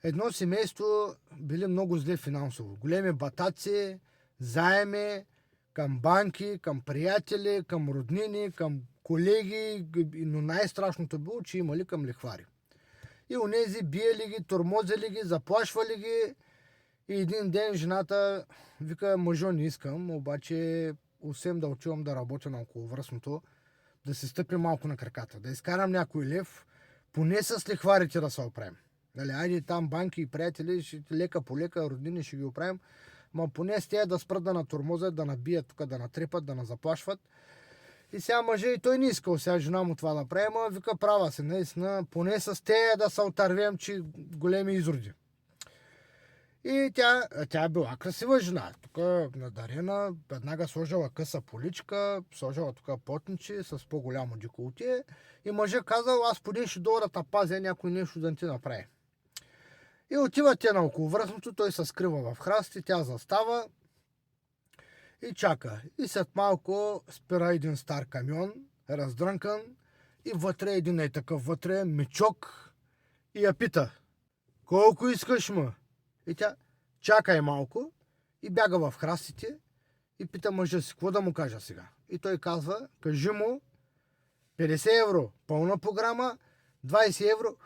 едно семейство били много зле финансово. Големи батаци, заеми към банки, към приятели, към роднини, към колеги, но най-страшното било, че имали към лихвари. И онези биели ги, тормозили ги, заплашвали ги. И един ден жената вика: мъжо, не искам, обаче освен да отивам да работя на околовръстното, да се стъпи малко на краката, да изкарам някой лев, поне с лихварите да се оправим. Нали, айде там банки и приятели, лека по лека, роднини ще ги оправим, ма поне с тя да спрат да натормозят, да набият тук, да натрепат, да назаплашват. И сега мъже, и той не искал сега жена му това да прави, ма вика: права се, наистина, поне с те да се отървем, че големи изроди. И тя е била красива жена. Тук надарена, веднага сложила къса поличка, сложила тук потничи с по-голямо деколте. И мъжът казал: аз поне ще дойда да пазя някой нещо да не ти направи. И отива те на околовръстното, той се скрива в храсти, тя застава и чака. И след малко спира един стар камион, раздрънкан, и вътре един е такъв вътре мечок и я пита: колко искаш, ма? И тя: чакай малко, и бяга в храстите и пита мъжа си какво да му кажа сега. И той казва: кажи му 50 евро пълна програма, 20 евро.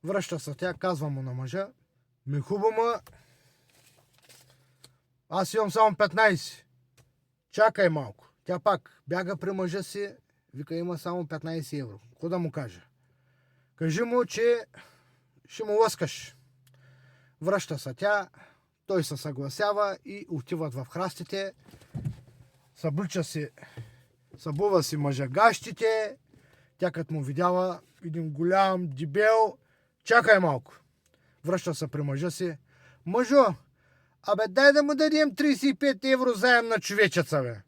Връща се тя, казва му на мъжа: ми хубаво, аз имам само 15. Чакай малко. Тя пак бяга при мъжа си, вика: има само 15 евро. Какво да му кажа? Кажи му, че ще му лъскаш. Връща се тя, той се съгласява и отиват в храстите. Събува си мъжа гащите. Тя като му видяла един голям дебел: чакай малко. Връща се при мъжа си: мъжо, дай да му дадем 35 евро заем на човечеца, бе.